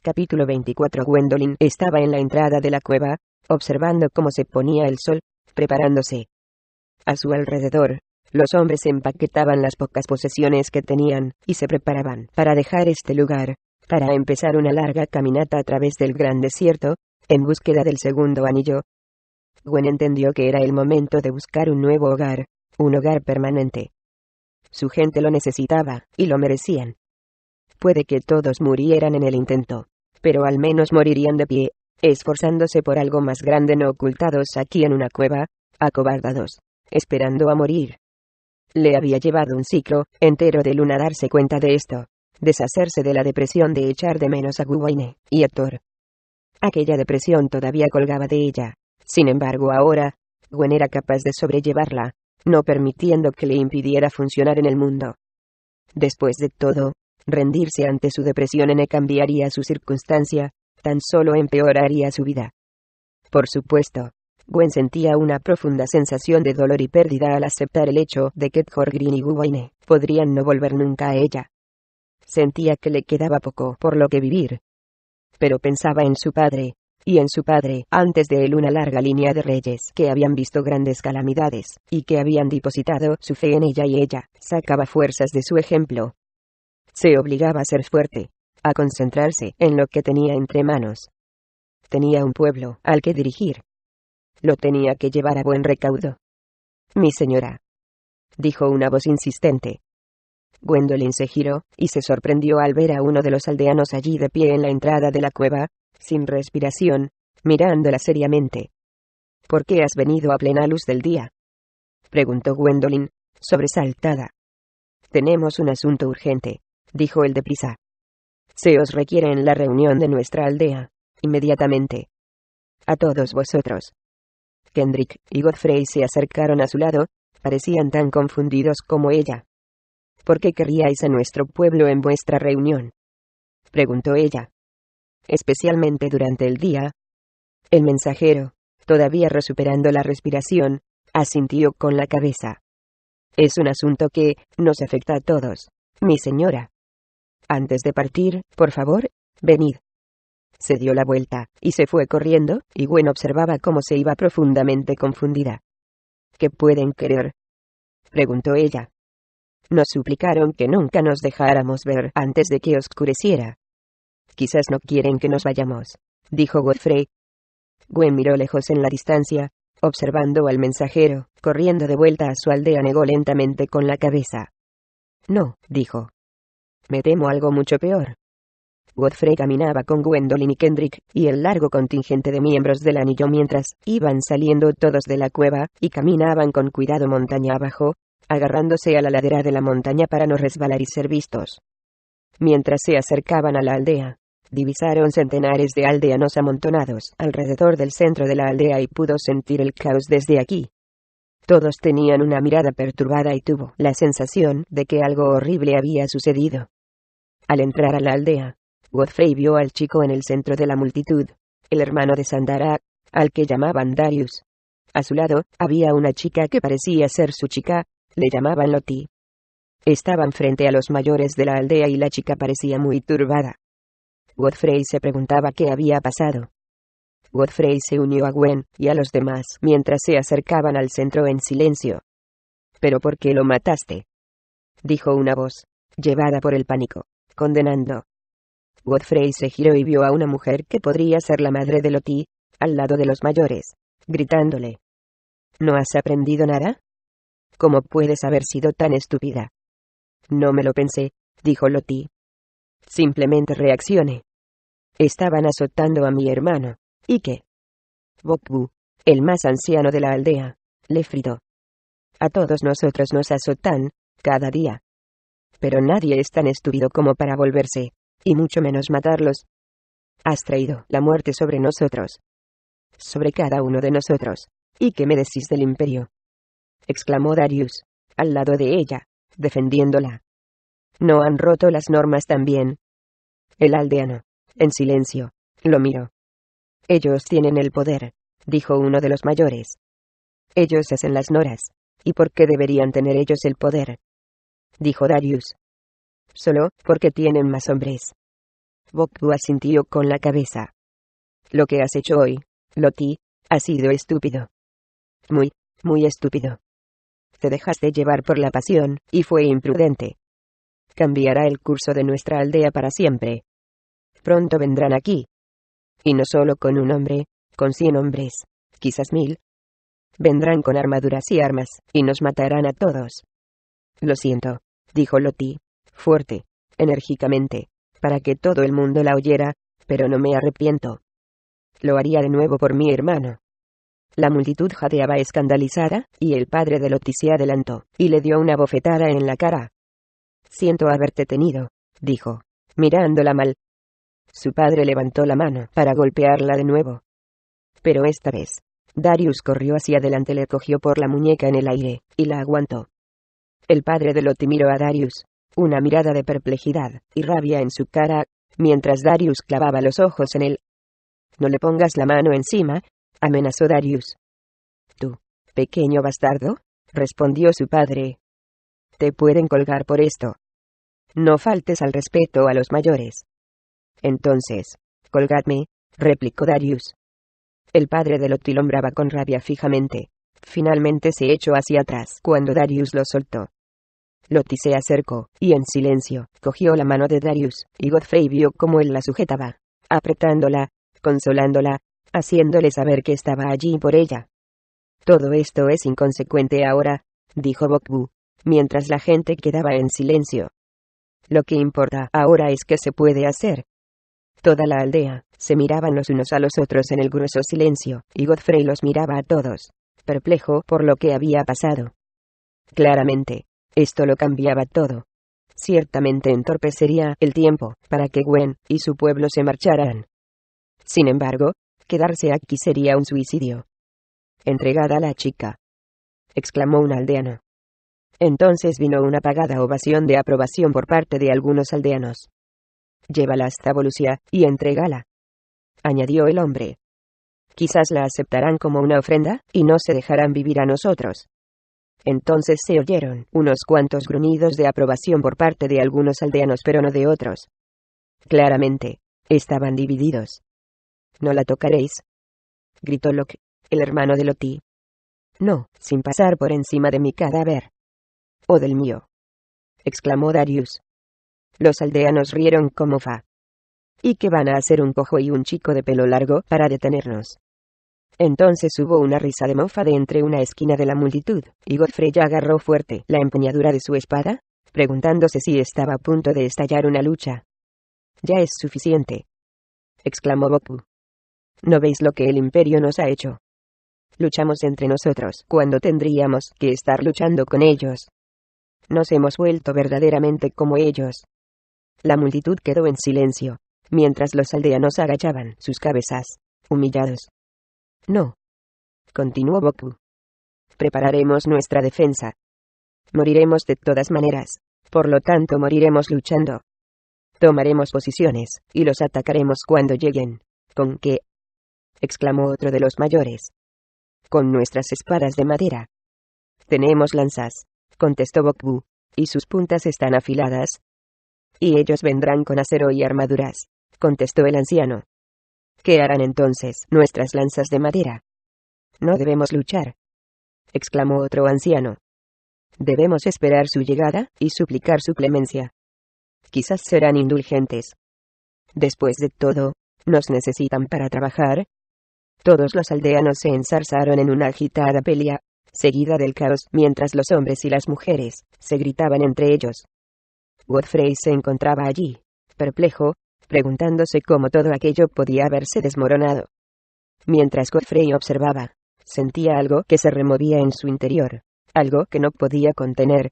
Capítulo 24. Gwendolyn estaba en la entrada de la cueva, observando cómo se ponía el sol, preparándose. A su alrededor, los hombres empaquetaban las pocas posesiones que tenían, y se preparaban para dejar este lugar, para empezar una larga caminata a través del gran desierto, en búsqueda del segundo anillo. Gwen entendió que era el momento de buscar un nuevo hogar, un hogar permanente. Su gente lo necesitaba, y lo merecían. Puede que todos murieran en el intento, pero al menos morirían de pie, esforzándose por algo más grande, no ocultados aquí en una cueva, acobardados, esperando a morir. Le había llevado un ciclo entero de luna darse cuenta de esto, deshacerse de la depresión de echar de menos a Gwyne y a Thor. Aquella depresión todavía colgaba de ella. Sin embargo, ahora, Gwen era capaz de sobrellevarla, no permitiendo que le impidiera funcionar en el mundo. Después de todo, rendirse ante su depresión no cambiaría su circunstancia, tan solo empeoraría su vida. Por supuesto, Gwen sentía una profunda sensación de dolor y pérdida al aceptar el hecho de que Thorgrim y Gwyne podrían no volver nunca a ella. Sentía que le quedaba poco por lo que vivir. Pero pensaba en su padre, y en su padre, antes de él una larga línea de reyes que habían visto grandes calamidades, y que habían depositado su fe en ella, y ella sacaba fuerzas de su ejemplo. Se obligaba a ser fuerte, a concentrarse en lo que tenía entre manos. Tenía un pueblo al que dirigir. Lo tenía que llevar a buen recaudo. «Mi señora», dijo una voz insistente. Gwendolyn se giró, y se sorprendió al ver a uno de los aldeanos allí de pie en la entrada de la cueva, sin respiración, mirándola seriamente. «¿Por qué has venido a plena luz del día?», preguntó Gwendolyn, sobresaltada. «Tenemos un asunto urgente», dijo el deprisa. «Se os requiere en la reunión de nuestra aldea, inmediatamente. A todos vosotros». Kendrick y Godfrey se acercaron a su lado, parecían tan confundidos como ella. «¿Por qué querríais a nuestro pueblo en vuestra reunión?», preguntó ella. «Especialmente durante el día». El mensajero, todavía recuperando la respiración, asintió con la cabeza. «Es un asunto que nos afecta a todos, mi señora. Antes de partir, por favor, venid». Se dio la vuelta, y se fue corriendo, y Gwen observaba cómo se iba profundamente confundida. «¿Qué pueden querer?», preguntó ella. «Nos suplicaron que nunca nos dejáramos ver antes de que oscureciera». «Quizás no quieren que nos vayamos», dijo Godfrey. Gwen miró lejos en la distancia, observando al mensajero, corriendo de vuelta a su aldea. Negó lentamente con la cabeza. «No», dijo. «Me temo algo mucho peor». Godfrey caminaba con Gwendolyn y Kendrick, y el largo contingente de miembros del anillo mientras iban saliendo todos de la cueva, y caminaban con cuidado montaña abajo, agarrándose a la ladera de la montaña para no resbalar y ser vistos. Mientras se acercaban a la aldea, divisaron centenares de aldeanos amontonados alrededor del centro de la aldea y pudo sentir el caos desde aquí. Todos tenían una mirada perturbada y tuvo la sensación de que algo horrible había sucedido. Al entrar a la aldea, Godfrey vio al chico en el centro de la multitud, el hermano de Sandara, al que llamaban Darius. A su lado, había una chica que parecía ser su chica, le llamaban Lottie. Estaban frente a los mayores de la aldea y la chica parecía muy turbada. Godfrey se preguntaba qué había pasado. Godfrey se unió a Gwen y a los demás mientras se acercaban al centro en silencio. «¿Pero por qué lo mataste?», dijo una voz, llevada por el pánico, condenando. Godfrey se giró y vio a una mujer que podría ser la madre de Lottie, al lado de los mayores, gritándole. «¿No has aprendido nada? ¿Cómo puedes haber sido tan estúpida?». «No me lo pensé», dijo Lottie. «Simplemente reaccioné. Estaban azotando a mi hermano. ¿Y qué?». Bokbu, el más anciano de la aldea, le gritó. «A todos nosotros nos azotan, cada día. Pero nadie es tan estúpido como para volverse, y mucho menos matarlos. Has traído la muerte sobre nosotros. Sobre cada uno de nosotros. ¿Y qué me decís del imperio?», exclamó Darius, al lado de ella, defendiéndola. «¿No han roto las normas también?». El aldeano, en silencio, lo miró. «Ellos tienen el poder», dijo uno de los mayores. «Ellos hacen las normas. ¿Y por qué deberían tener ellos el poder?», dijo Darius. «Solo porque tienen más hombres». Bokbu asintió con la cabeza. Lo que has hecho hoy, Loti, ha sido estúpido. Muy, muy estúpido. Te dejaste llevar por la pasión, y fue imprudente. Cambiará el curso de nuestra aldea para siempre. Pronto vendrán aquí. Y no solo con un hombre, con 100 hombres, quizás 1000. Vendrán con armaduras y armas, y nos matarán a todos. Lo siento, dijo Loti, fuerte, enérgicamente, para que todo el mundo la oyera, pero no me arrepiento. Lo haría de nuevo por mi hermano. La multitud jadeaba escandalizada, y el padre de Loti se adelantó, y le dio una bofetada en la cara. Siento haberte tenido, dijo, mirándola mal. Su padre levantó la mano para golpearla de nuevo. Pero esta vez, Darius corrió hacia adelante, le cogió por la muñeca en el aire, y la aguantó. El padre de Loti miró a Darius, una mirada de perplejidad y rabia en su cara, mientras Darius clavaba los ojos en él. No le pongas la mano encima, amenazó Darius. Tú, pequeño bastardo, respondió su padre. Te pueden colgar por esto. No faltes al respeto a los mayores. Entonces, colgadme, replicó Darius. El padre de Loti lo miraba con rabia fijamente. Finalmente se echó hacia atrás cuando Darius lo soltó. Loti se acercó, y en silencio, cogió la mano de Darius, y Godfrey vio cómo él la sujetaba, apretándola, consolándola, haciéndole saber que estaba allí por ella. Todo esto es inconsecuente ahora, dijo Bokbu, mientras la gente quedaba en silencio. Lo que importa ahora es qué se puede hacer. Toda la aldea se miraban los unos a los otros en el grueso silencio, y Godfrey los miraba a todos, perplejo por lo que había pasado. Claramente, esto lo cambiaba todo. Ciertamente entorpecería el tiempo para que Gwen y su pueblo se marcharan. Sin embargo, quedarse aquí sería un suicidio. Entregada a la chica, exclamó un aldeano. Entonces vino una apagada ovación de aprobación por parte de algunos aldeanos. Llévala hasta Volusia, y entrégala, añadió el hombre. Quizás la aceptarán como una ofrenda, y no se dejarán vivir a nosotros. Entonces se oyeron unos cuantos gruñidos de aprobación por parte de algunos aldeanos, pero no de otros. Claramente, estaban divididos. ¿No la tocaréis?, gritó Locke, el hermano de Loti. No, sin pasar por encima de mi cadáver. O del mío, exclamó Darius. Los aldeanos rieron como fa. ¿Y qué van a hacer un cojo y un chico de pelo largo para detenernos? Entonces hubo una risa de mofa de entre una esquina de la multitud, y Godfrey agarró fuerte la empuñadura de su espada, preguntándose si estaba a punto de estallar una lucha. Ya es suficiente, exclamó Bokbu. ¿No veis lo que el imperio nos ha hecho? Luchamos entre nosotros cuando tendríamos que estar luchando con ellos. Nos hemos vuelto verdaderamente como ellos. La multitud quedó en silencio, mientras los aldeanos agachaban sus cabezas, humillados. No, continuó Bokbu. Prepararemos nuestra defensa. Moriremos de todas maneras, por lo tanto moriremos luchando. Tomaremos posiciones, y los atacaremos cuando lleguen. ¿Con qué?, exclamó otro de los mayores. Con nuestras espadas de madera. Tenemos lanzas, contestó Bokbu, y sus puntas están afiladas. Y ellos vendrán con acero y armaduras, contestó el anciano. ¿Qué harán entonces nuestras lanzas de madera? No debemos luchar, exclamó otro anciano. Debemos esperar su llegada y suplicar su clemencia. Quizás serán indulgentes. Después de todo, ¿nos necesitan para trabajar? Todos los aldeanos se enzarzaron en una agitada pelea, seguida del caos, mientras los hombres y las mujeres se gritaban entre ellos. Godfrey se encontraba allí, perplejo, preguntándose cómo todo aquello podía haberse desmoronado. Mientras Godfrey observaba, sentía algo que se removía en su interior, algo que no podía contener.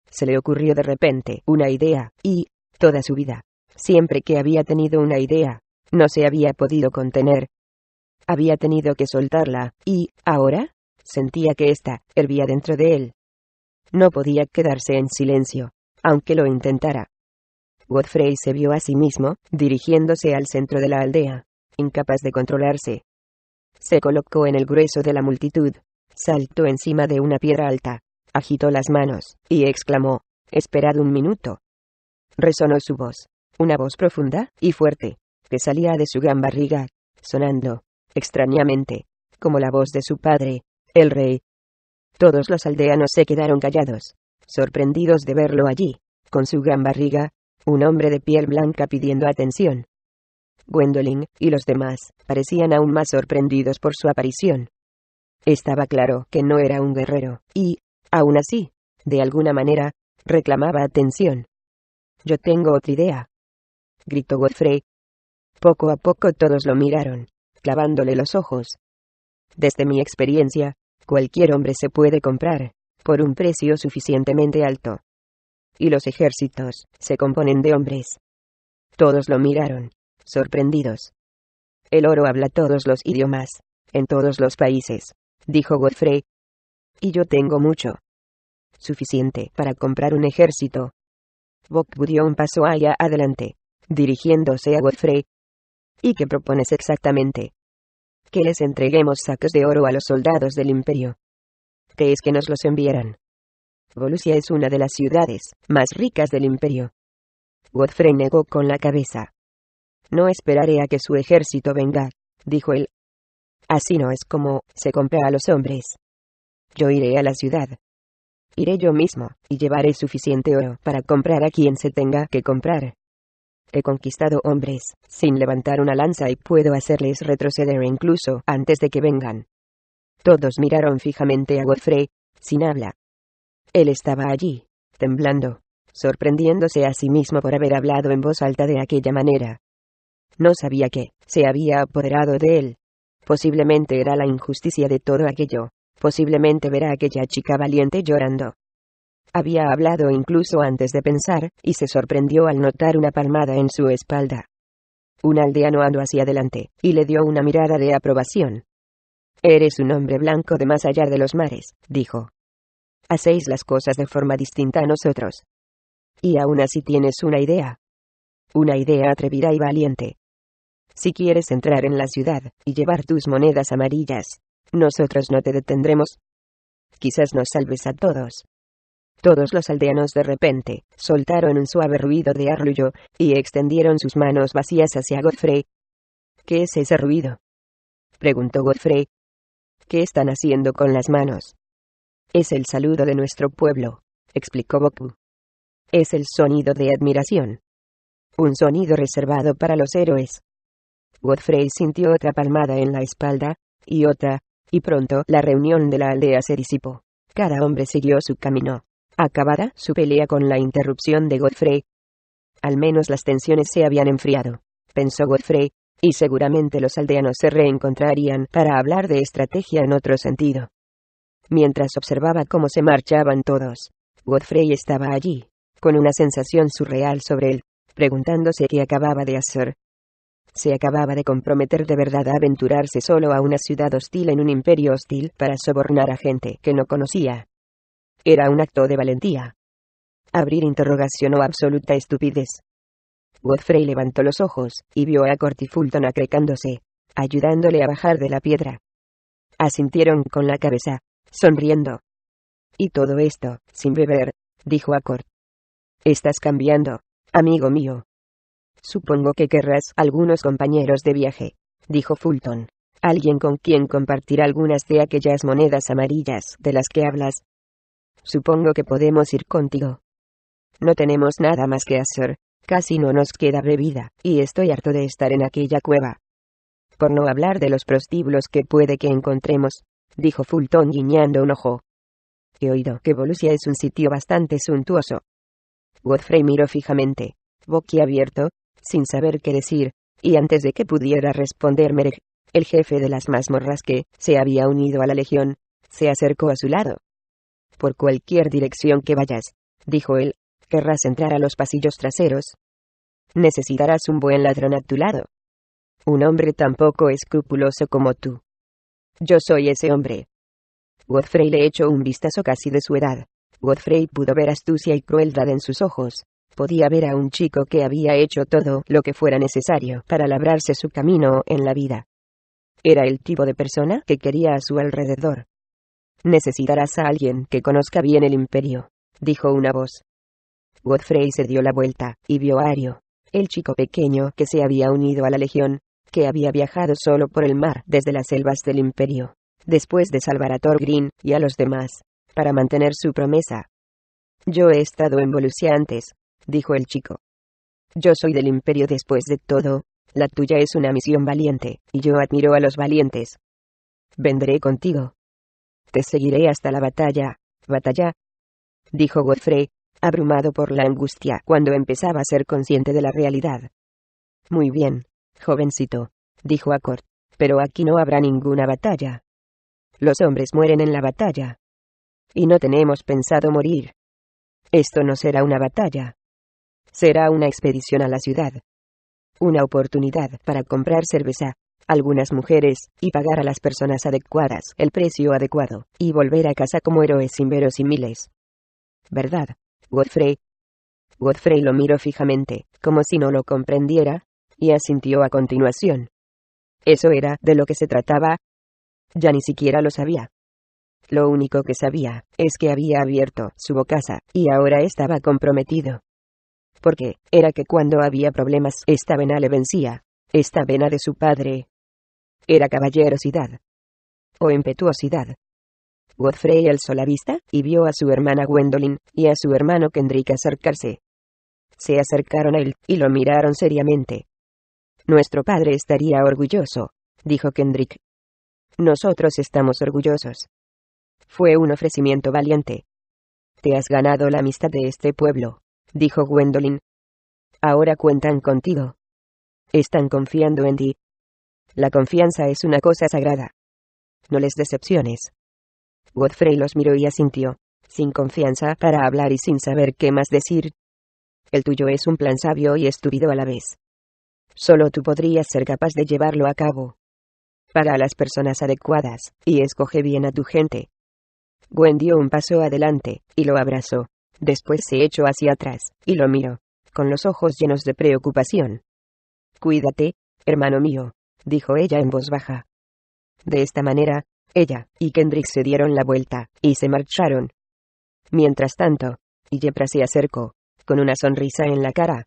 Se le ocurrió de repente una idea, y, toda su vida, siempre que había tenido una idea, no se había podido contener. Había tenido que soltarla, y, ahora, sentía que ésta hervía dentro de él. No podía quedarse en silencio, aunque lo intentara. Godfrey se vio a sí mismo, dirigiéndose al centro de la aldea, incapaz de controlarse. Se colocó en el grueso de la multitud, saltó encima de una piedra alta, agitó las manos, y exclamó: «Esperad un minuto». Resonó su voz, Una voz profunda y fuerte, que salía de su gran barriga, sonando, extrañamente, como la voz de su padre, el rey. Todos los aldeanos se quedaron callados, sorprendidos de verlo allí, con su gran barriga, un hombre de piel blanca pidiendo atención. Gwendolyn y los demás parecían aún más sorprendidos por su aparición. Estaba claro que no era un guerrero, y, aún así, de alguna manera, reclamaba atención. «Yo tengo otra idea», gritó Godfrey. Poco a poco todos lo miraron, clavándole los ojos. «Desde mi experiencia, cualquier hombre se puede comprar, por un precio suficientemente alto. Y los ejércitos se componen de hombres». Todos lo miraron, sorprendidos. «El oro habla todos los idiomas, en todos los países», dijo Godfrey. «Y yo tengo mucho. Suficiente para comprar un ejército». Bob dio un paso allá adelante, dirigiéndose a Godfrey. «¿Y qué propones exactamente?» «Que les entreguemos sacos de oro a los soldados del imperio». «¿Qué es que nos los enviarán?» «Volusia es una de las ciudades más ricas del imperio». Godfrey negó con la cabeza. «No esperaré a que su ejército venga», dijo él. «Así no es como se compra a los hombres. Yo iré a la ciudad. Iré yo mismo, y llevaré suficiente oro para comprar a quien se tenga que comprar. He conquistado hombres, sin levantar una lanza, y puedo hacerles retroceder incluso antes de que vengan». Todos miraron fijamente a Godfrey, sin habla. Él estaba allí, temblando, sorprendiéndose a sí mismo por haber hablado en voz alta de aquella manera. No sabía qué se había apoderado de él. Posiblemente era la injusticia de todo aquello. Posiblemente ver a aquella chica valiente llorando. Había hablado incluso antes de pensar, y se sorprendió al notar una palmada en su espalda. Un aldeano andó hacia adelante, y le dio una mirada de aprobación. «Eres un hombre blanco de más allá de los mares», dijo. «Hacéis las cosas de forma distinta a nosotros. Y aún así tienes una idea. Una idea atrevida y valiente. Si quieres entrar en la ciudad, y llevar tus monedas amarillas, nosotros no te detendremos. Quizás nos salves a todos». Todos los aldeanos de repente soltaron un suave ruido de arrullo, y extendieron sus manos vacías hacia Godfrey. «¿Qué es ese ruido?», preguntó Godfrey. «¿Qué están haciendo con las manos?». «Es el saludo de nuestro pueblo», explicó Bob. «Es el sonido de admiración. Un sonido reservado para los héroes». Godfrey sintió otra palmada en la espalda, y otra, y pronto la reunión de la aldea se disipó. Cada hombre siguió su camino. Acabada su pelea con la interrupción de Godfrey. Al menos las tensiones se habían enfriado, pensó Godfrey, y seguramente los aldeanos se reencontrarían para hablar de estrategia en otro sentido. Mientras observaba cómo se marchaban todos, Godfrey estaba allí, con una sensación surreal sobre él, preguntándose qué acababa de hacer. Se acababa de comprometer de verdad a aventurarse solo a una ciudad hostil en un imperio hostil para sobornar a gente que no conocía. Era un acto de valentía. Abrir interrogación o absoluta estupidez. Godfrey levantó los ojos, y vio a Accord y Fulton acrecándose, ayudándole a bajar de la piedra. Asintieron con la cabeza, sonriendo. «Y todo esto, sin beber», dijo Accord. «Estás cambiando, amigo mío». «Supongo que querrás algunos compañeros de viaje», dijo Fulton. «Alguien con quien compartir algunas de aquellas monedas amarillas de las que hablas». «Supongo que podemos ir contigo. No tenemos nada más que hacer, casi no nos queda bebida, y estoy harto de estar en aquella cueva. Por no hablar de los prostíbulos que puede que encontremos», dijo Fulton guiñando un ojo. «He oído que Volusia es un sitio bastante suntuoso». Godfrey miró fijamente, boquiabierto, sin saber qué decir, y antes de que pudiera responder Mereg, el jefe de las mazmorras que se había unido a la legión, se acercó a su lado. «Por cualquier dirección que vayas», dijo él, «querrás entrar a los pasillos traseros. Necesitarás un buen ladrón a tu lado. Un hombre tan poco escrupuloso como tú. Yo soy ese hombre». Godfrey le echó un vistazo casi de su edad. Godfrey pudo ver astucia y crueldad en sus ojos. Podía ver a un chico que había hecho todo lo que fuera necesario para labrarse su camino en la vida. Era el tipo de persona que quería a su alrededor. «Necesitarás a alguien que conozca bien el imperio», dijo una voz. Godfrey se dio la vuelta, y vio a Ario, el chico pequeño que se había unido a la legión, que había viajado solo por el mar desde las selvas del Imperio, después de salvar a Thorgrim y a los demás, para mantener su promesa. Yo he estado en Volusia antes, dijo el chico. Yo soy del Imperio después de todo, la tuya es una misión valiente, y yo admiro a los valientes. Vendré contigo. Te seguiré hasta la batalla, dijo Godfrey, abrumado por la angustia cuando empezaba a ser consciente de la realidad. Muy bien, jovencito, dijo Accord, pero aquí no habrá ninguna batalla. Los hombres mueren en la batalla. Y no tenemos pensado morir. Esto no será una batalla. Será una expedición a la ciudad. Una oportunidad para comprar cerveza, algunas mujeres, y pagar a las personas adecuadas el precio adecuado, y volver a casa como héroes inverosímiles. ¿Verdad, Godfrey? Godfrey lo miró fijamente, como si no lo comprendiera, y asintió a continuación. ¿Eso era de lo que se trataba? Ya ni siquiera lo sabía. Lo único que sabía es que había abierto su bocaza, y ahora estaba comprometido. Porque era que cuando había problemas, esta vena le vencía, esta vena de su padre. Era caballerosidad. O impetuosidad. Godfrey alzó la vista, y vio a su hermana Gwendolyn, y a su hermano Kendrick acercarse. Se acercaron a él, y lo miraron seriamente. Nuestro padre estaría orgulloso, dijo Kendrick. Nosotros estamos orgullosos. Fue un ofrecimiento valiente. Te has ganado la amistad de este pueblo, dijo Gwendolyn. Ahora cuentan contigo. Están confiando en ti. La confianza es una cosa sagrada. No les decepciones. Godfrey los miró y asintió, sin confianza para hablar y sin saber qué más decir. El tuyo es un plan sabio y estúpido a la vez. Solo tú podrías ser capaz de llevarlo a cabo. Paga a las personas adecuadas, y escoge bien a tu gente. Gwen dio un paso adelante, y lo abrazó. Después se echó hacia atrás, y lo miró, con los ojos llenos de preocupación. Cuídate, hermano mío, dijo ella en voz baja. De esta manera, ella y Kendrick se dieron la vuelta, y se marcharon. Mientras tanto, Yepra se acercó, con una sonrisa en la cara.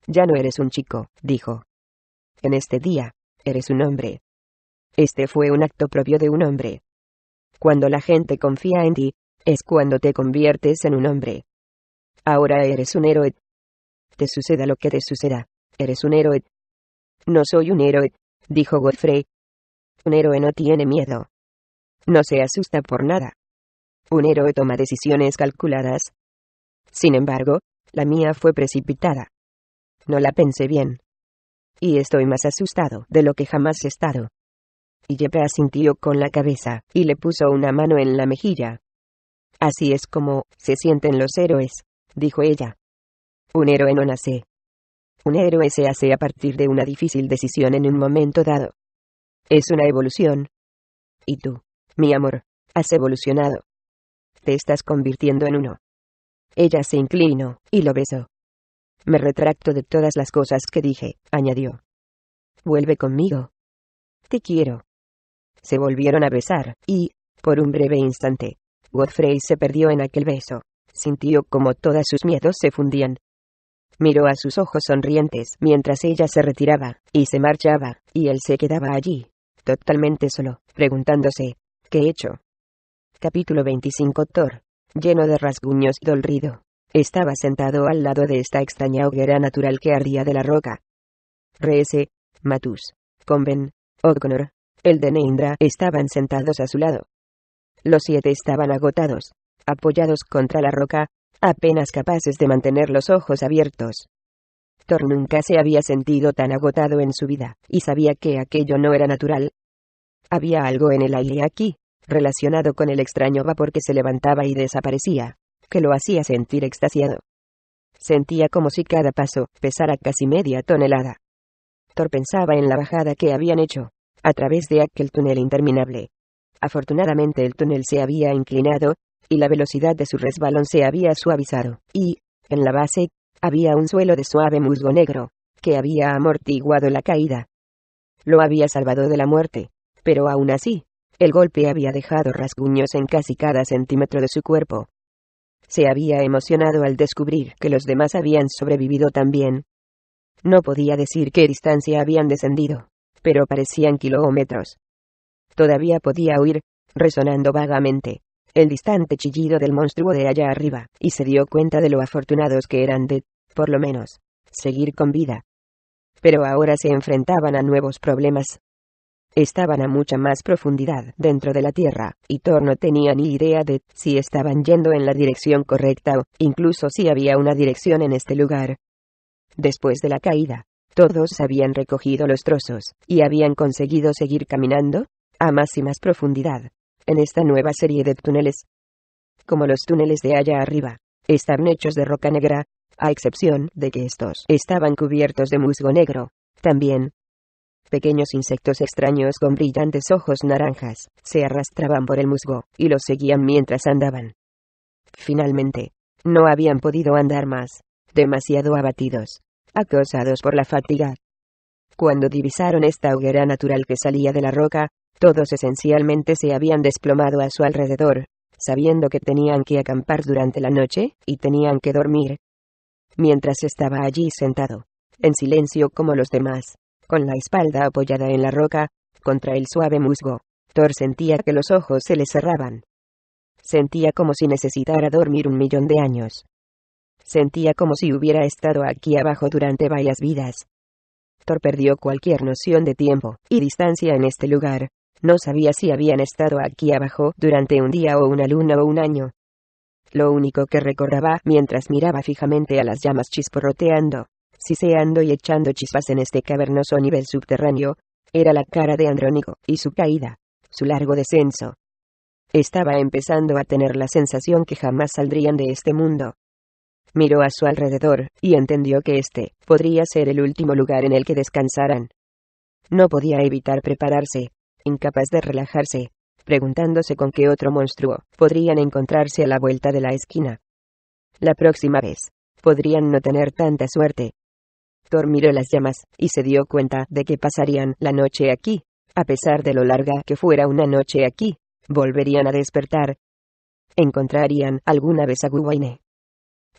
Ya no eres un chico, dijo. En este día, eres un hombre. Este fue un acto propio de un hombre. Cuando la gente confía en ti, es cuando te conviertes en un hombre. Ahora eres un héroe. Te suceda lo que te suceda, eres un héroe. No soy un héroe, dijo Godfrey. Un héroe no tiene miedo. No se asusta por nada. Un héroe toma decisiones calculadas. Sin embargo, la mía fue precipitada. No la pensé bien. Y estoy más asustado de lo que jamás he estado. Y Yepra asintió con la cabeza, y le puso una mano en la mejilla. Así es como se sienten los héroes, dijo ella. Un héroe no nace. Un héroe se hace a partir de una difícil decisión en un momento dado. Es una evolución. Y tú, mi amor, has evolucionado. Te estás convirtiendo en uno. Ella se inclinó, y lo besó. Me retracto de todas las cosas que dije, añadió. Vuelve conmigo. Te quiero. Se volvieron a besar, y, por un breve instante, Godfrey se perdió en aquel beso. Sintió como todos sus miedos se fundían. Miró a sus ojos sonrientes mientras ella se retiraba, y se marchaba, y él se quedaba allí, totalmente solo, preguntándose, ¿qué he hecho? Capítulo 25. Thor, lleno de rasguños y dolorido, estaba sentado al lado de esta extraña hoguera natural que ardía de la roca. Rhys, Matus, Conven, O'Connor, el de Neindra estaban sentados a su lado. Los 7 estaban agotados, apoyados contra la roca, apenas capaces de mantener los ojos abiertos. Thor nunca se había sentido tan agotado en su vida, y sabía que aquello no era natural. Había algo en el aire aquí, relacionado con el extraño vapor que se levantaba y desaparecía, que lo hacía sentir extasiado. Sentía como si cada paso pesara casi media tonelada. Thor pensaba en la bajada que habían hecho, a través de aquel túnel interminable. Afortunadamente el túnel se había inclinado, y la velocidad de su resbalón se había suavizado, y, en la base, había un suelo de suave musgo negro, que había amortiguado la caída. Lo había salvado de la muerte, pero aún así, el golpe había dejado rasguños en casi cada centímetro de su cuerpo. Se había emocionado al descubrir que los demás habían sobrevivido también. No podía decir qué distancia habían descendido, pero parecían kilómetros. Todavía podía oír, resonando vagamente, el distante chillido del monstruo de allá arriba, y se dio cuenta de lo afortunados que eran de, por lo menos, seguir con vida. Pero ahora se enfrentaban a nuevos problemas. Estaban a mucha más profundidad dentro de la Tierra, y Thor no tenía ni idea de si estaban yendo en la dirección correcta o incluso si había una dirección en este lugar. Después de la caída, todos habían recogido los trozos, y habían conseguido seguir caminando, a más y más profundidad, en esta nueva serie de túneles. Como los túneles de allá arriba, estaban hechos de roca negra, a excepción de que estos estaban cubiertos de musgo negro, también. Pequeños insectos extraños con brillantes ojos naranjas, se arrastraban por el musgo, y los seguían mientras andaban. Finalmente, no habían podido andar más, demasiado abatidos, acosados por la fatiga. Cuando divisaron esta hoguera natural que salía de la roca, todos esencialmente se habían desplomado a su alrededor, sabiendo que tenían que acampar durante la noche, y tenían que dormir. Mientras estaba allí sentado, en silencio como los demás, con la espalda apoyada en la roca, contra el suave musgo, Thor sentía que los ojos se le cerraban. Sentía como si necesitara dormir 1.000.000 de años. Sentía como si hubiera estado aquí abajo durante varias vidas. Thor perdió cualquier noción de tiempo y distancia en este lugar. No sabía si habían estado aquí abajo durante un día o una luna o un año. Lo único que recordaba mientras miraba fijamente a las llamas chisporroteando, siseando y echando chispas en este cavernoso nivel subterráneo, era la cara de Andrónico y su caída, su largo descenso. Estaba empezando a tener la sensación que jamás saldrían de este mundo. Miró a su alrededor, y entendió que este podría ser el último lugar en el que descansaran. No podía evitar prepararse, incapaz de relajarse, preguntándose con qué otro monstruo podrían encontrarse a la vuelta de la esquina. La próxima vez, podrían no tener tanta suerte. Thor miró las llamas, y se dio cuenta de que pasarían la noche aquí. A pesar de lo larga que fuera una noche aquí, volverían a despertar. ¿Encontrarían alguna vez a Guwaine?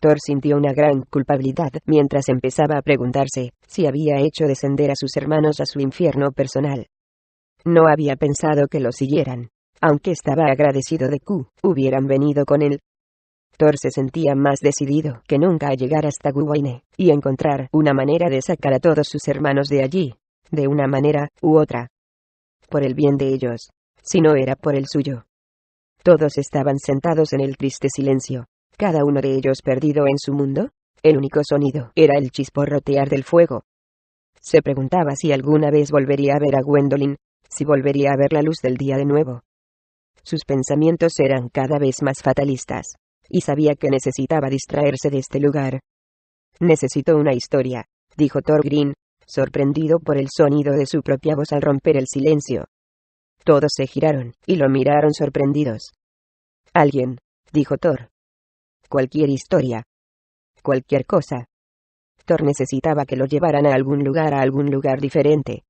Thor sintió una gran culpabilidad mientras empezaba a preguntarse si había hecho descender a sus hermanos a su infierno personal. No había pensado que lo siguieran, aunque estaba agradecido de que hubieran venido con él. Thor se sentía más decidido que nunca a llegar hasta Guwaine y encontrar una manera de sacar a todos sus hermanos de allí, de una manera u otra. Por el bien de ellos, si no era por el suyo. Todos estaban sentados en el triste silencio, cada uno de ellos perdido en su mundo. El único sonido era el chisporrotear del fuego. Se preguntaba si alguna vez volvería a ver a Gwendolyn, si volvería a ver la luz del día de nuevo. Sus pensamientos eran cada vez más fatalistas, y sabía que necesitaba distraerse de este lugar. Necesito una historia, dijo Thorgreen, sorprendido por el sonido de su propia voz al romper el silencio. Todos se giraron, y lo miraron sorprendidos. Alguien, dijo Thor. Cualquier historia. Cualquier cosa. Thor necesitaba que lo llevaran a algún lugar diferente.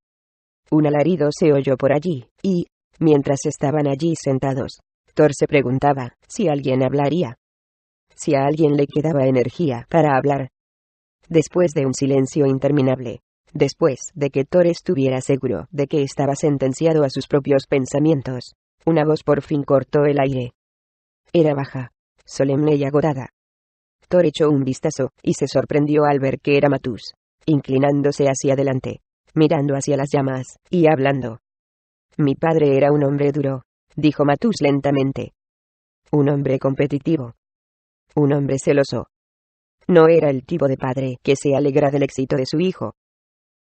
Un alarido se oyó por allí, y, mientras estaban allí sentados, Thor se preguntaba si alguien hablaría. Si a alguien le quedaba energía para hablar. Después de un silencio interminable, después de que Thor estuviera seguro de que estaba sentenciado a sus propios pensamientos, una voz por fin cortó el aire. Era baja, solemne y agotada. Thor echó un vistazo, y se sorprendió al ver que era Matus, inclinándose hacia adelante, mirando hacia las llamas, y hablando. Mi padre era un hombre duro, dijo Matus lentamente. Un hombre competitivo. Un hombre celoso. No era el tipo de padre que se alegra del éxito de su hijo.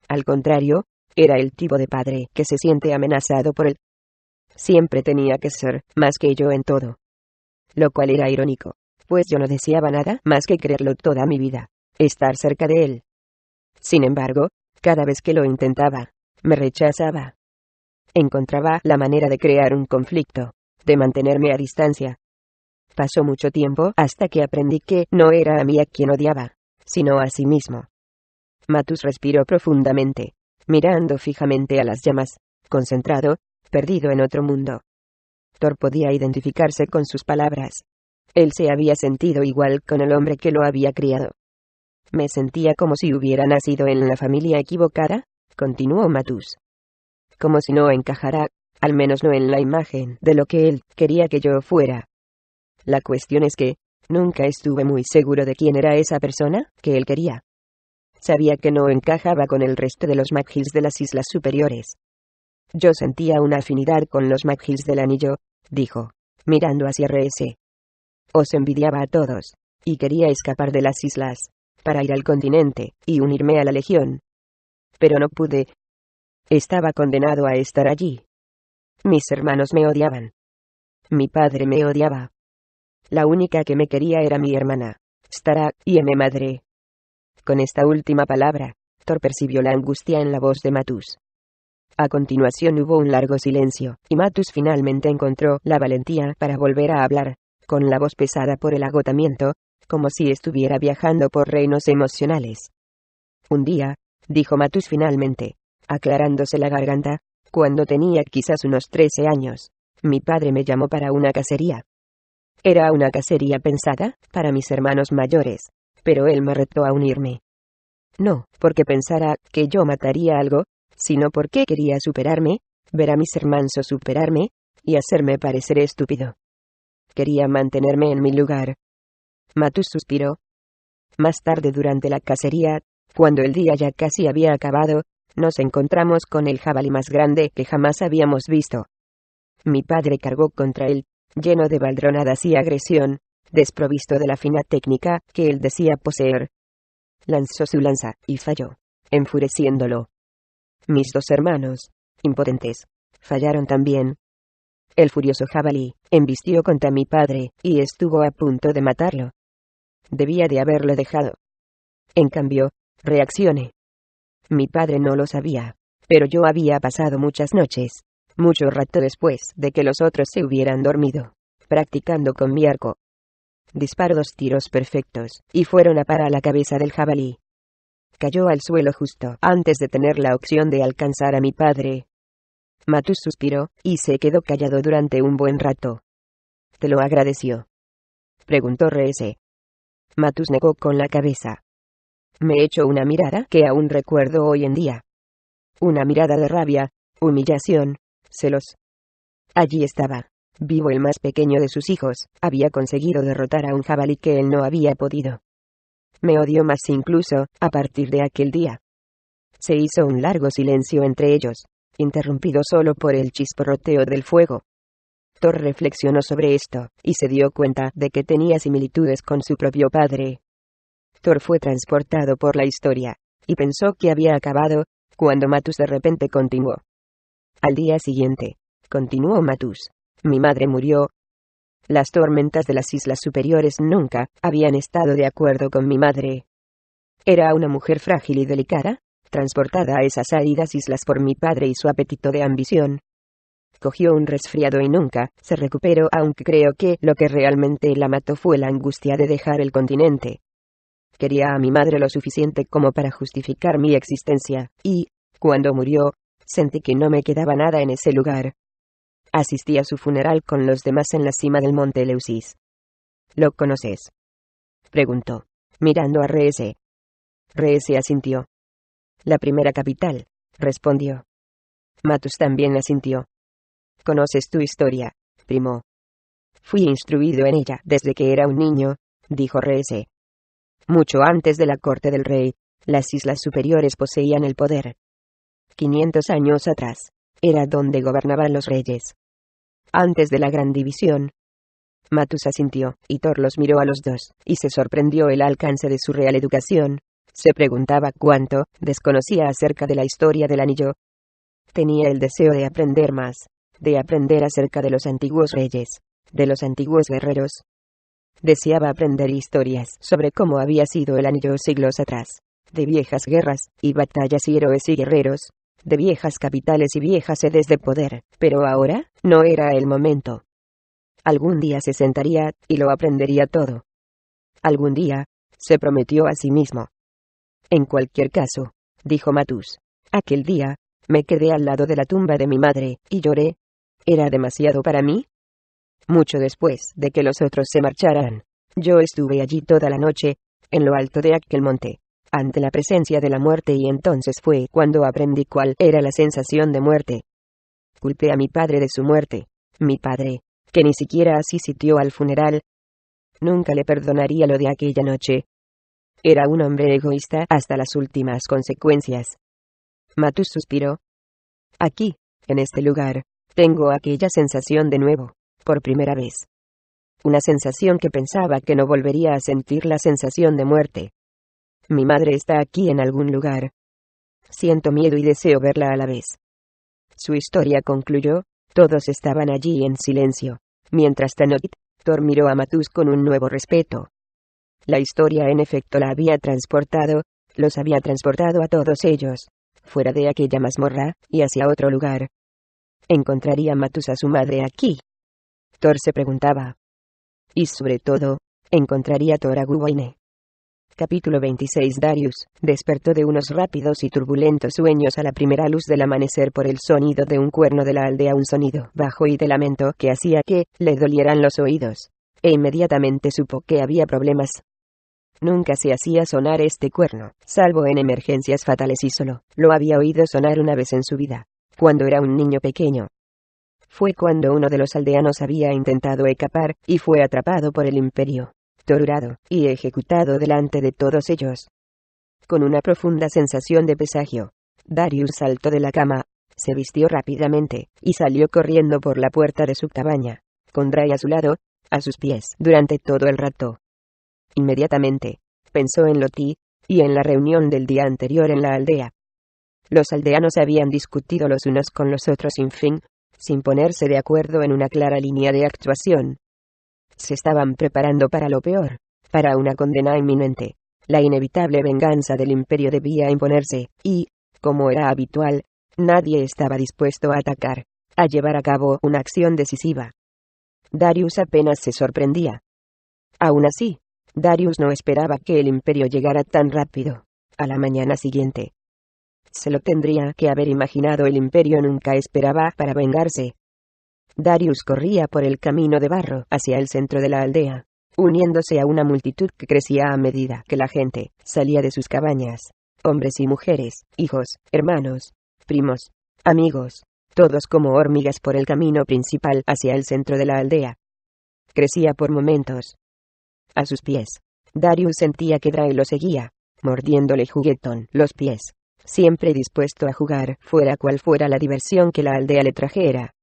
Al contrario, era el tipo de padre que se siente amenazado por él. Siempre tenía que ser más que yo en todo. Lo cual era irónico, pues yo no deseaba nada más que quererlo toda mi vida, estar cerca de él. Sin embargo, cada vez que lo intentaba, me rechazaba. Encontraba la manera de crear un conflicto, de mantenerme a distancia. Pasó mucho tiempo hasta que aprendí que no era a mí a quien odiaba, sino a sí mismo. Matus respiró profundamente, mirando fijamente a las llamas, concentrado, perdido en otro mundo. Thor podía identificarse con sus palabras. Él se había sentido igual con el hombre que lo había criado. Me sentía como si hubiera nacido en la familia equivocada, continuó Matus. Como si no encajara, al menos no en la imagen de lo que él quería que yo fuera. La cuestión es que nunca estuve muy seguro de quién era esa persona que él quería. Sabía que no encajaba con el resto de los McGills de las Islas Superiores. Yo sentía una afinidad con los McGills del Anillo, dijo, mirando hacia RS. Os envidiaba a todos, y quería escapar de las islas, para ir al continente, y unirme a la Legión. Pero no pude. Estaba condenado a estar allí. Mis hermanos me odiaban. Mi padre me odiaba. La única que me quería era mi hermana, Stara, y mi madre. Con esta última palabra, Thor percibió la angustia en la voz de Matus. A continuación hubo un largo silencio, y Matus finalmente encontró la valentía para volver a hablar, con la voz pesada por el agotamiento, como si estuviera viajando por reinos emocionales. Un día, dijo Matus finalmente, aclarándose la garganta, cuando tenía quizás unos 13 años, mi padre me llamó para una cacería. Era una cacería pensada para mis hermanos mayores, pero él me retó a unirme. No porque pensara que yo mataría algo, sino porque quería superarme, ver a mis hermanos superarme, y hacerme parecer estúpido. Quería mantenerme en mi lugar. Matus suspiró. Más tarde durante la cacería, cuando el día ya casi había acabado, nos encontramos con el jabalí más grande que jamás habíamos visto. Mi padre cargó contra él, lleno de baldronadas y agresión, desprovisto de la fina técnica que él decía poseer. Lanzó su lanza, y falló, enfureciéndolo. Mis dos hermanos, impotentes, fallaron también. El furioso jabalí embistió contra mi padre, y estuvo a punto de matarlo. Debía de haberlo dejado. En cambio, reaccioné. Mi padre no lo sabía, pero yo había pasado muchas noches, mucho rato después de que los otros se hubieran dormido, practicando con mi arco. Disparó 2 tiros perfectos, y fueron a parar a la cabeza del jabalí. Cayó al suelo justo antes de tener la opción de alcanzar a mi padre. Matus suspiró, y se quedó callado durante un buen rato. ¿Te lo agradeció?, preguntó RS. Matus negó con la cabeza. Me echó una mirada que aún recuerdo hoy en día. Una mirada de rabia, humillación, celos. Allí estaba, vivo el más pequeño de sus hijos, había conseguido derrotar a un jabalí que él no había podido. Me odió más incluso, a partir de aquel día. Se hizo un largo silencio entre ellos, interrumpido solo por el chisporroteo del fuego. Thor reflexionó sobre esto, y se dio cuenta de que tenía similitudes con su propio padre. Thor fue transportado por la historia, y pensó que había acabado, cuando Matus de repente continuó. Al día siguiente, continuó Matus, mi madre murió. Las tormentas de las Islas Superiores nunca habían estado de acuerdo con mi madre. Era una mujer frágil y delicada, transportada a esas áridas islas por mi padre y su apetito de ambición. Cogió un resfriado y nunca se recuperó, aunque creo que lo que realmente la mató fue la angustia de dejar el continente. Quería a mi madre lo suficiente como para justificar mi existencia, y, cuando murió, sentí que no me quedaba nada en ese lugar. Asistí a su funeral con los demás en la cima del monte Eleusis. ¿Lo conoces?, preguntó, mirando a RS. RS asintió. La primera capital, respondió. Matus también asintió. ¿Conoces tu historia, primo? Fui instruido en ella desde que era un niño, dijo RS. Mucho antes de la corte del rey, las Islas Superiores poseían el poder. 500 años atrás, era donde gobernaban los reyes. Antes de la gran división. Matus asintió, y Thor los miró a los dos, y se sorprendió el alcance de su real educación. Se preguntaba cuánto desconocía acerca de la historia del anillo. Tenía el deseo de aprender más, de aprender acerca de los antiguos reyes, de los antiguos guerreros. Deseaba aprender historias sobre cómo había sido el anillo siglos atrás, de viejas guerras y batallas y héroes y guerreros, de viejas capitales y viejas sedes de poder, pero ahora no era el momento. Algún día se sentaría y lo aprendería todo. Algún día, se prometió a sí mismo. En cualquier caso, dijo Matus, aquel día, me quedé al lado de la tumba de mi madre, y lloré. ¿Era demasiado para mí? Mucho después de que los otros se marcharan, yo estuve allí toda la noche, en lo alto de aquel monte, ante la presencia de la muerte, y entonces fue cuando aprendí cuál era la sensación de muerte. Culpé a mi padre de su muerte, mi padre, que ni siquiera asistió al funeral. Nunca le perdonaría lo de aquella noche. Era un hombre egoísta hasta las últimas consecuencias. Matus suspiró. Aquí, en este lugar, tengo aquella sensación de nuevo, por primera vez. Una sensación que pensaba que no volvería a sentir, la sensación de muerte. Mi madre está aquí en algún lugar. Siento miedo y deseo verla a la vez. Su historia concluyó. Todos estaban allí en silencio, mientras Thor miró a Matus con un nuevo respeto. La historia en efecto la había transportado, los había transportado a todos ellos, fuera de aquella mazmorra, y hacia otro lugar. ¿Encontraría Matus a su madre aquí? Thor se preguntaba. Y sobre todo, ¿encontraría Thor a Guwaine? Capítulo 26. Darius despertó de unos rápidos y turbulentos sueños a la primera luz del amanecer por el sonido de un cuerno de la aldea, un sonido bajo y de lamento que hacía que le dolieran los oídos, e inmediatamente supo que había problemas. Nunca se hacía sonar este cuerno, salvo en emergencias fatales, y solo lo había oído sonar una vez en su vida, cuando era un niño pequeño. Fue cuando uno de los aldeanos había intentado escapar, y fue atrapado por el Imperio, torturado y ejecutado delante de todos ellos. Con una profunda sensación de presagio, Darius saltó de la cama, se vistió rápidamente, y salió corriendo por la puerta de su cabaña, con Dry a su lado, a sus pies, durante todo el rato. Inmediatamente, pensó en Loti, y en la reunión del día anterior en la aldea. Los aldeanos habían discutido los unos con los otros sin fin, sin ponerse de acuerdo en una clara línea de actuación. Se estaban preparando para lo peor, para una condena inminente. La inevitable venganza del Imperio debía imponerse, y, como era habitual, nadie estaba dispuesto a atacar, a llevar a cabo una acción decisiva. Darius apenas se sorprendía. Aún así, Darius no esperaba que el Imperio llegara tan rápido. A la mañana siguiente. Se lo tendría que haber imaginado, el Imperio nunca esperaba para vengarse. Darius corría por el camino de barro hacia el centro de la aldea, uniéndose a una multitud que crecía a medida que la gente salía de sus cabañas. Hombres y mujeres, hijos, hermanos, primos, amigos, todos como hormigas por el camino principal hacia el centro de la aldea. Crecía por momentos. A sus pies, Darius sentía que Dry lo seguía, mordiéndole juguetón los pies, siempre dispuesto a jugar, fuera cual fuera la diversión que la aldea le trajera.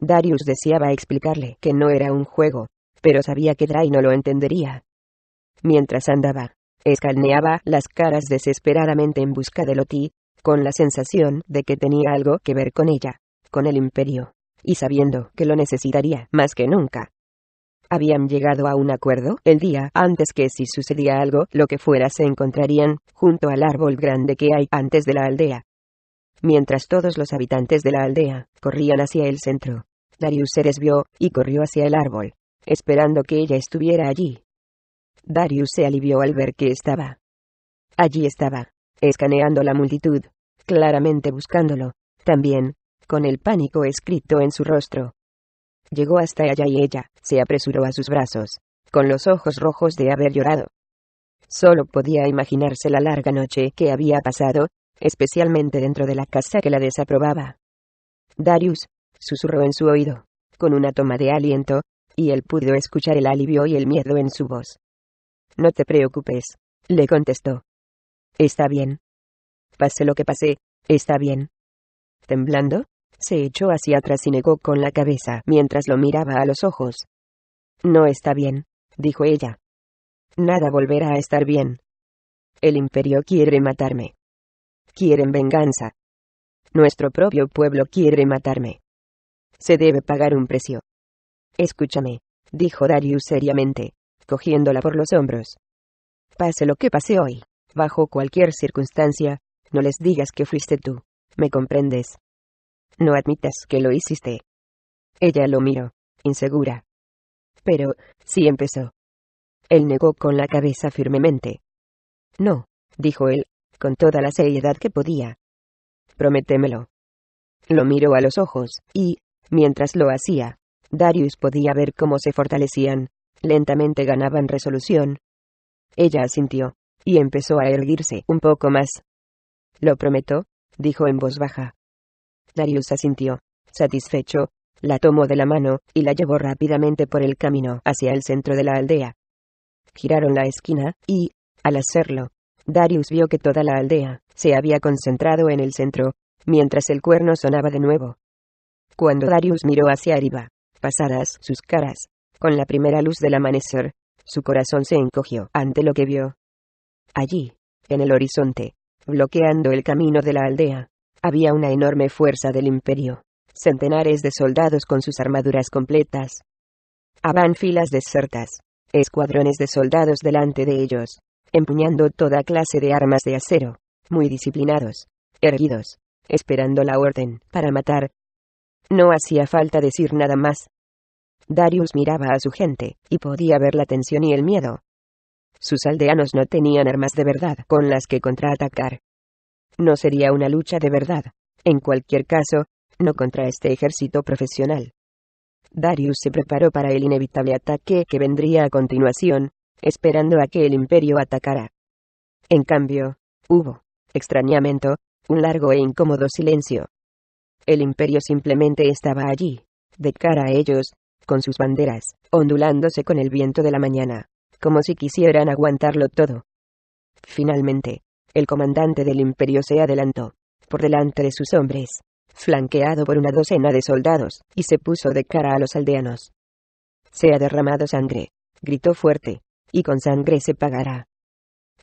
Darius deseaba explicarle que no era un juego, pero sabía que Dry no lo entendería. Mientras andaba, escaneaba las caras desesperadamente en busca de Loti, con la sensación de que tenía algo que ver con ella, con el Imperio, y sabiendo que lo necesitaría más que nunca. Habían llegado a un acuerdo el día antes que si sucedía algo, lo que fuera, se encontrarían junto al árbol grande que hay antes de la aldea. Mientras todos los habitantes de la aldea corrían hacia el centro, Darius se desvió y corrió hacia el árbol, esperando que ella estuviera allí. Darius se alivió al ver que estaba. Allí estaba, escaneando la multitud, claramente buscándolo, también, con el pánico escrito en su rostro. Llegó hasta allá y ella se apresuró a sus brazos, con los ojos rojos de haber llorado. Solo podía imaginarse la larga noche que había pasado, especialmente dentro de la casa que la desaprobaba. Darius, susurró en su oído, con una toma de aliento, y él pudo escuchar el alivio y el miedo en su voz. No te preocupes, le contestó. Está bien. Pase lo que pase, está bien. Temblando, se echó hacia atrás y negó con la cabeza mientras lo miraba a los ojos. No está bien, dijo ella. Nada volverá a estar bien. El Imperio quiere matarme. Quieren venganza. Nuestro propio pueblo quiere matarme. Se debe pagar un precio. Escúchame, dijo Darius seriamente, cogiéndola por los hombros. Pase lo que pase hoy, bajo cualquier circunstancia, no les digas que fuiste tú, ¿me comprendes? No admitas que lo hiciste. Ella lo miró, insegura. Pero, sí, empezó. Él negó con la cabeza firmemente. No, dijo él, con toda la seriedad que podía. Prométemelo. Lo miró a los ojos, y, mientras lo hacía, Darius podía ver cómo se fortalecían, lentamente ganaban resolución. Ella asintió, y empezó a erguirse un poco más. «Lo prometo», dijo en voz baja. Darius asintió. Satisfecho, la tomó de la mano, y la llevó rápidamente por el camino hacia el centro de la aldea. Giraron la esquina, y, al hacerlo, Darius vio que toda la aldea se había concentrado en el centro, mientras el cuerno sonaba de nuevo. Cuando Darius miró hacia arriba, pasadas sus caras, con la primera luz del amanecer, su corazón se encogió ante lo que vio. Allí, en el horizonte, bloqueando el camino de la aldea, había una enorme fuerza del imperio, centenares de soldados con sus armaduras completas. Habían filas desertas, escuadrones de soldados delante de ellos, empuñando toda clase de armas de acero, muy disciplinados, erguidos, esperando la orden para matar. No hacía falta decir nada más. Darius miraba a su gente, y podía ver la tensión y el miedo. Sus aldeanos no tenían armas de verdad con las que contraatacar. No sería una lucha de verdad, en cualquier caso, no contra este ejército profesional. Darius se preparó para el inevitable ataque que vendría a continuación, esperando a que el imperio atacara. En cambio, hubo, extrañamente, un largo e incómodo silencio. El imperio simplemente estaba allí, de cara a ellos, con sus banderas, ondulándose con el viento de la mañana, como si quisieran aguantarlo todo. Finalmente, el comandante del imperio se adelantó, por delante de sus hombres, flanqueado por una docena de soldados, y se puso de cara a los aldeanos. «Se ha derramado sangre», gritó fuerte, «y con sangre se pagará.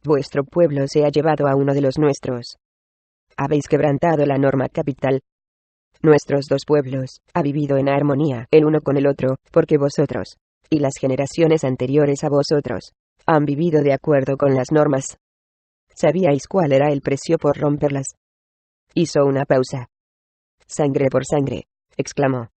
Vuestro pueblo se ha llevado a uno de los nuestros. Habéis quebrantado la norma capital. Nuestros dos pueblos han vivido en armonía el uno con el otro, porque vosotros, y las generaciones anteriores a vosotros, han vivido de acuerdo con las normas. Sabíais cuál era el precio por romperlas». Hizo una pausa. «Sangre por sangre», exclamó.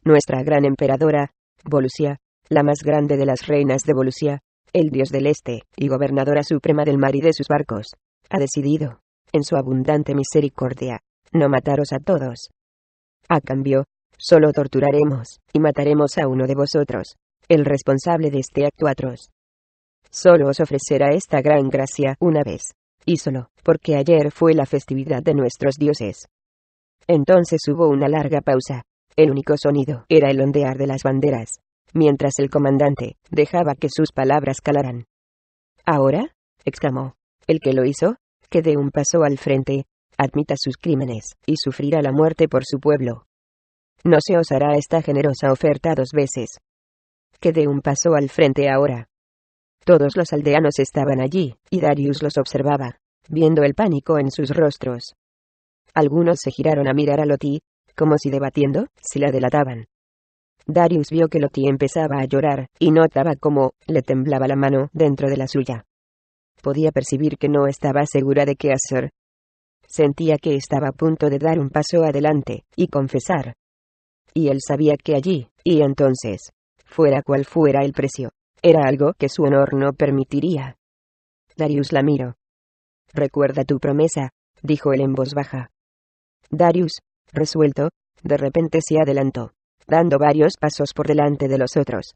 «Nuestra gran emperadora, Volusia, la más grande de las reinas de Volusia, el dios del este, y gobernadora suprema del mar y de sus barcos, ha decidido, en su abundante misericordia, no mataros a todos. A cambio, solo torturaremos, y mataremos a uno de vosotros, el responsable de este acto atroz. Solo os ofrecerá esta gran gracia una vez, y solo, porque ayer fue la festividad de nuestros dioses». Entonces hubo una larga pausa. El único sonido era el ondear de las banderas, mientras el comandante dejaba que sus palabras calaran. «¿Ahora?», exclamó. «El que lo hizo, que dé un paso al frente, admita sus crímenes, y sufrirá la muerte por su pueblo. No se os hará esta generosa oferta 2 veces. Que dé un paso al frente ahora». Todos los aldeanos estaban allí, y Darius los observaba, viendo el pánico en sus rostros. Algunos se giraron a mirar a Loti, como si debatiendo si la delataban. Darius vio que Loti empezaba a llorar, y notaba cómo le temblaba la mano dentro de la suya. Podía percibir que no estaba segura de qué hacer. Sentía que estaba a punto de dar un paso adelante, y confesar. Y él sabía que allí, y entonces, fuera cual fuera el precio, era algo que su honor no permitiría. Darius la miró. «Recuerda tu promesa», dijo él en voz baja. Darius, resuelto, de repente se adelantó, dando varios pasos por delante de los otros.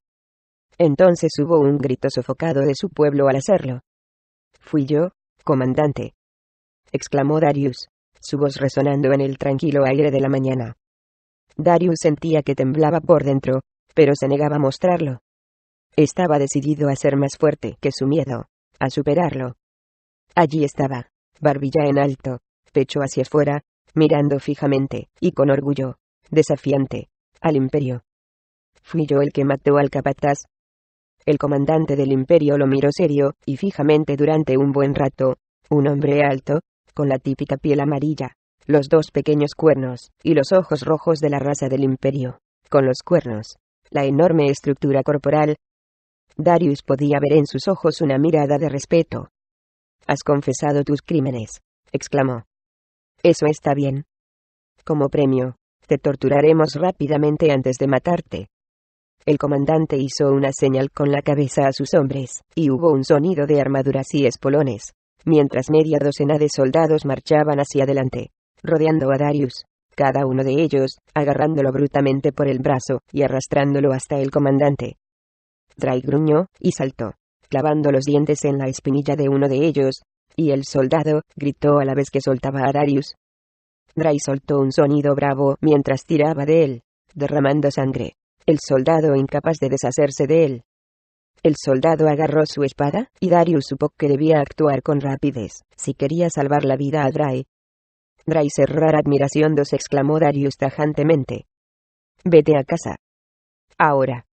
Entonces hubo un grito sofocado de su pueblo al hacerlo. «Fui yo, comandante», exclamó Darius, su voz resonando en el tranquilo aire de la mañana. Darius sentía que temblaba por dentro, pero se negaba a mostrarlo. Estaba decidido a ser más fuerte que su miedo, a superarlo. Allí estaba, barbilla en alto, pecho hacia afuera, mirando fijamente, y con orgullo, desafiante, al imperio. «¿Fui yo el que mató al capataz?». El comandante del imperio lo miró serio y fijamente durante un buen rato. Un hombre alto, con la típica piel amarilla, los 2 pequeños cuernos, y los ojos rojos de la raza del imperio, con los cuernos, la enorme estructura corporal. Darius podía ver en sus ojos una mirada de respeto. «Has confesado tus crímenes», exclamó. «Eso está bien. Como premio, te torturaremos rápidamente antes de matarte». El comandante hizo una señal con la cabeza a sus hombres, y hubo un sonido de armaduras y espolones, mientras media docena de soldados marchaban hacia adelante, rodeando a Darius, cada uno de ellos, agarrándolo brutalmente por el brazo y arrastrándolo hasta el comandante. Dry gruñó, y saltó, clavando los dientes en la espinilla de uno de ellos, y el soldado gritó a la vez que soltaba a Darius. Dray soltó un sonido bravo mientras tiraba de él, derramando sangre. El soldado incapaz de deshacerse de él. El soldado agarró su espada, y Darius supo que debía actuar con rapidez, si quería salvar la vida a Dray. Dray cerrar admiración dos, exclamó Darius tajantemente. Vete a casa. Ahora.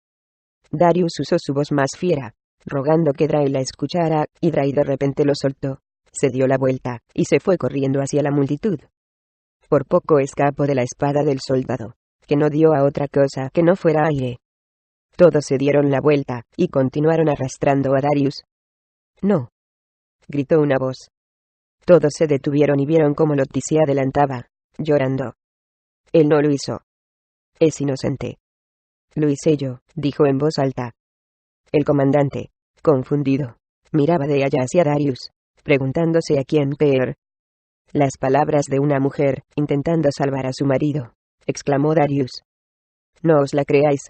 Darius usó su voz más fiera, rogando que Dray la escuchara, y Dray de repente lo soltó. Se dio la vuelta, y se fue corriendo hacia la multitud. Por poco escapó de la espada del soldado, que no dio a otra cosa que no fuera aire. Todos se dieron la vuelta, y continuaron arrastrando a Darius. No. Gritó una voz. Todos se detuvieron y vieron cómo Lottie se adelantaba, llorando. Él no lo hizo. Es inocente. Lo hice yo, dijo en voz alta. El comandante, confundido, miraba de allá hacia Darius, preguntándose a quién peor. Las palabras de una mujer, intentando salvar a su marido, exclamó Darius. No os la creáis.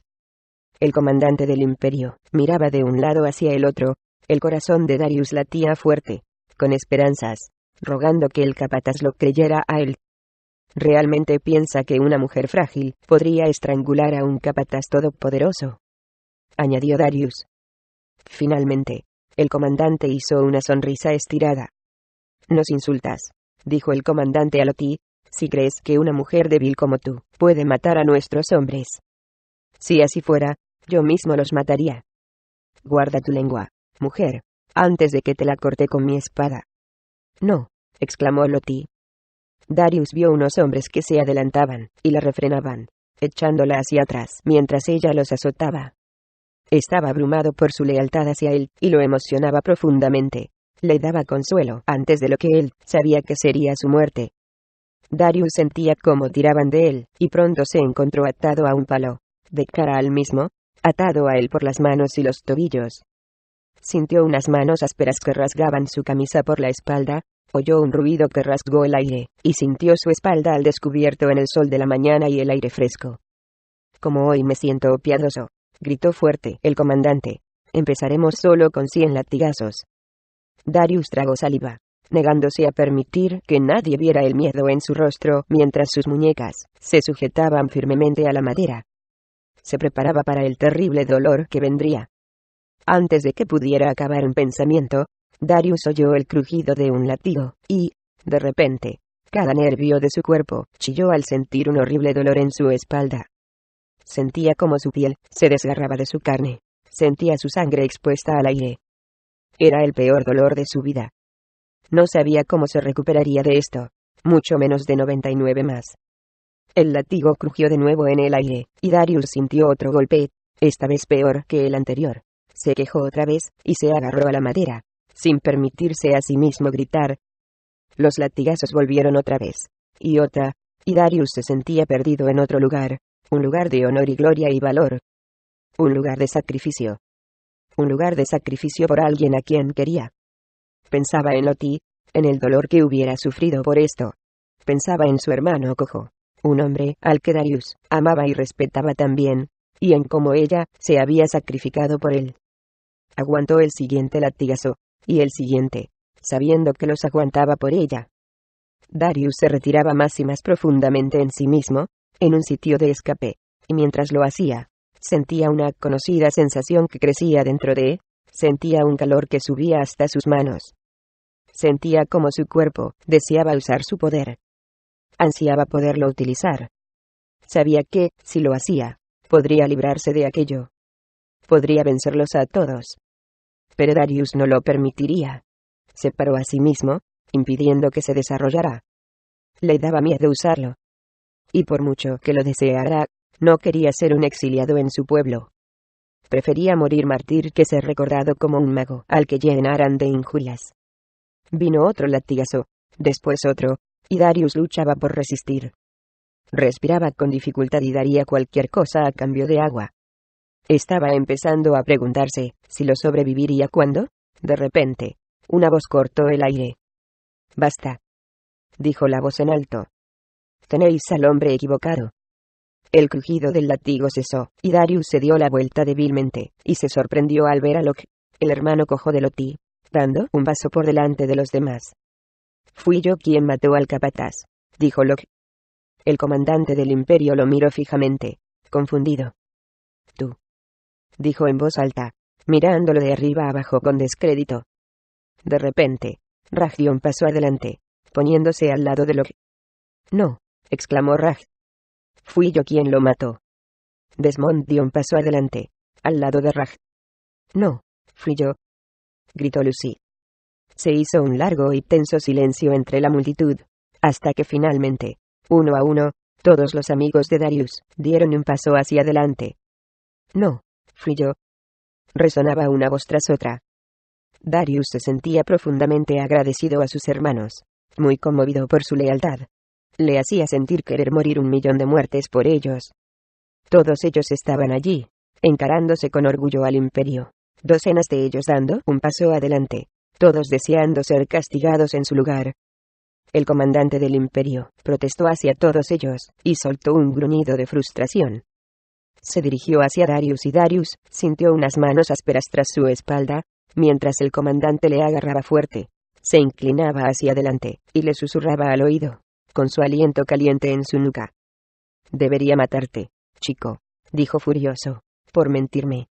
El comandante del imperio miraba de un lado hacia el otro, el corazón de Darius latía fuerte, con esperanzas, rogando que el capataz lo creyera a él. ¿Realmente piensa que una mujer frágil podría estrangular a un capataz todopoderoso?, añadió Darius. Finalmente, el comandante hizo una sonrisa estirada. Nos insultas, dijo el comandante a Lottie, si crees que una mujer débil como tú puede matar a nuestros hombres. Si así fuera, yo mismo los mataría. Guarda tu lengua, mujer, antes de que te la corte con mi espada. No, exclamó Lottie. Darius vio unos hombres que se adelantaban, y la refrenaban, echándola hacia atrás, mientras ella los azotaba. Estaba abrumado por su lealtad hacia él, y lo emocionaba profundamente. Le daba consuelo, antes de lo que él sabía que sería su muerte. Darius sentía cómo tiraban de él, y pronto se encontró atado a un palo, de cara al mismo, atado a él por las manos y los tobillos. Sintió unas manos ásperas que rasgaban su camisa por la espalda, oyó un ruido que rasgó el aire, y sintió su espalda al descubierto en el sol de la mañana y el aire fresco. Como hoy me siento piadoso, gritó fuerte el comandante. Empezaremos solo con 100 latigazos. Darius tragó saliva, negándose a permitir que nadie viera el miedo en su rostro mientras sus muñecas se sujetaban firmemente a la madera. Se preparaba para el terrible dolor que vendría. Antes de que pudiera acabar un pensamiento, Darius oyó el crujido de un látigo, y, de repente, cada nervio de su cuerpo chilló al sentir un horrible dolor en su espalda. Sentía como su piel se desgarraba de su carne, sentía su sangre expuesta al aire. Era el peor dolor de su vida. No sabía cómo se recuperaría de esto, mucho menos de 99 más. El látigo crujió de nuevo en el aire, y Darius sintió otro golpe, esta vez peor que el anterior. Se quejó otra vez, y se agarró a la madera, sin permitirse a sí mismo gritar. Los latigazos volvieron otra vez, y otra, y Darius se sentía perdido en otro lugar, un lugar de honor y gloria y valor. Un lugar de sacrificio. Un lugar de sacrificio por alguien a quien quería. Pensaba en Lottie, en el dolor que hubiera sufrido por esto. Pensaba en su hermano cojo, un hombre al que Darius amaba y respetaba también, y en cómo ella se había sacrificado por él. Aguantó el siguiente latigazo, y el siguiente, sabiendo que los aguantaba por ella. Darius se retiraba más y más profundamente en sí mismo, en un sitio de escape, y mientras lo hacía, sentía una conocida sensación que crecía dentro de él, sentía un calor que subía hasta sus manos. Sentía como su cuerpo deseaba usar su poder. Ansiaba poderlo utilizar. Sabía que, si lo hacía, podría librarse de aquello. Podría vencerlos a todos. Pero Darius no lo permitiría. Se paró a sí mismo, impidiendo que se desarrollara. Le daba miedo usarlo. Y por mucho que lo deseara, no quería ser un exiliado en su pueblo. Prefería morir mártir que ser recordado como un mago al que llenaran de injurias. Vino otro latigazo, después otro, y Darius luchaba por resistir. Respiraba con dificultad y daría cualquier cosa a cambio de agua. Estaba empezando a preguntarse si lo sobreviviría cuando, de repente, una voz cortó el aire. «Basta», dijo la voz en alto. «Tenéis al hombre equivocado». El crujido del látigo cesó, y Darius se dio la vuelta débilmente, y se sorprendió al ver a Locke, el hermano cojo de Loti, dando un paso por delante de los demás. Fui yo quien mató al capataz, dijo Locke. El comandante del imperio lo miró fijamente, confundido. Tú, dijo en voz alta, mirándolo de arriba abajo con descrédito. De repente, Raj dio un paso adelante, poniéndose al lado de Locke. No, exclamó Raj. Fui yo quien lo mató. Desmond dio un paso adelante, al lado de Raj. No, fui yo, gritó Lucy. Se hizo un largo y tenso silencio entre la multitud, hasta que finalmente, uno a uno, todos los amigos de Darius dieron un paso hacia adelante. No, fui yo, resonaba una voz tras otra. Darius se sentía profundamente agradecido a sus hermanos, muy conmovido por su lealtad. Le hacía sentir querer morir 1.000.000 de muertes por ellos. Todos ellos estaban allí, encarándose con orgullo al imperio, docenas de ellos dando un paso adelante, todos deseando ser castigados en su lugar. El comandante del imperio protestó hacia todos ellos, y soltó un gruñido de frustración. Se dirigió hacia Darius y Darius sintió unas manos ásperas tras su espalda, mientras el comandante le agarraba fuerte. Se inclinaba hacia adelante, y le susurraba al oído, con su aliento caliente en su nuca. Debería matarte, chico, dijo furioso, por mentirme.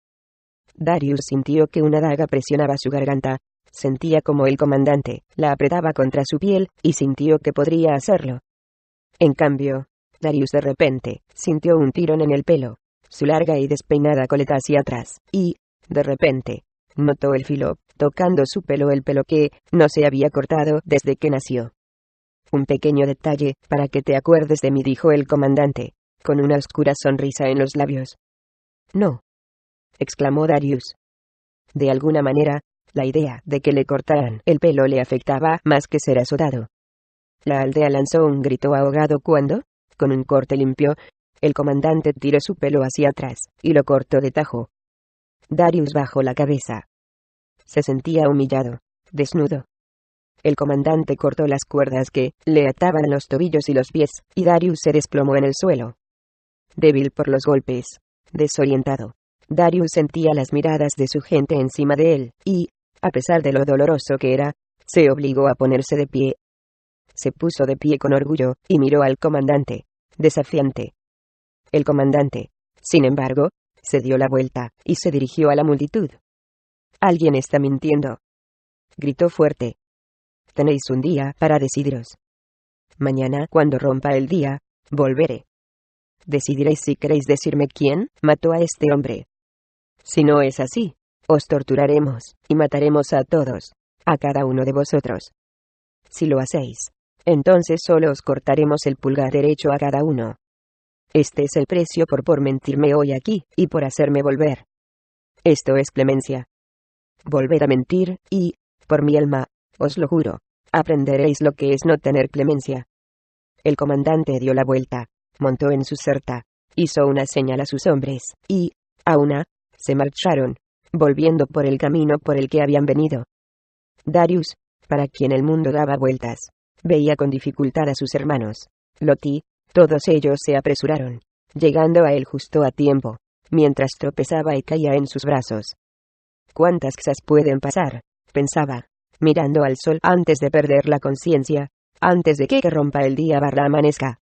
Darius sintió que una daga presionaba su garganta, sentía como el comandante la apretaba contra su piel, y sintió que podría hacerlo. En cambio, Darius de repente sintió un tirón en el pelo, su larga y despeinada coleta hacia atrás, y, de repente, notó el filo, tocando su pelo, el pelo que no se había cortado desde que nació. Un pequeño detalle, para que te acuerdes de mí, dijo el comandante, con una oscura sonrisa en los labios. No, exclamó Darius. De alguna manera, la idea de que le cortaran el pelo le afectaba más que ser azotado. La aldea lanzó un grito ahogado cuando, con un corte limpio, el comandante tiró su pelo hacia atrás, y lo cortó de tajo. Darius bajó la cabeza. Se sentía humillado, desnudo. El comandante cortó las cuerdas que le ataban los tobillos y los pies, y Darius se desplomó en el suelo. Débil por los golpes, desorientado, Darius sentía las miradas de su gente encima de él, y, a pesar de lo doloroso que era, se obligó a ponerse de pie. Se puso de pie con orgullo, y miró al comandante, desafiante. El comandante, sin embargo, se dio la vuelta, y se dirigió a la multitud. «Alguien está mintiendo», gritó fuerte. «Tenéis un día para decidiros. Mañana, cuando rompa el día, volveré. Decidiréis si queréis decirme quién mató a este hombre. Si no es así, os torturaremos, y mataremos a todos, a cada uno de vosotros. Si lo hacéis, entonces solo os cortaremos el pulgar derecho a cada uno. Este es el precio por mentirme hoy aquí, y por hacerme volver. Esto es clemencia. Volver a mentir, y, por mi alma, os lo juro, aprenderéis lo que es no tener clemencia». El comandante dio la vuelta, montó en su certa, hizo una señal a sus hombres, y, a una, se marcharon, volviendo por el camino por el que habían venido. Darius, para quien el mundo daba vueltas, veía con dificultad a sus hermanos. Loti, todos ellos se apresuraron, llegando a él justo a tiempo, mientras tropezaba y caía en sus brazos. «¿Cuántas cosas pueden pasar?», pensaba, mirando al sol antes de perder la conciencia, antes de que rompa el día barra amanezca.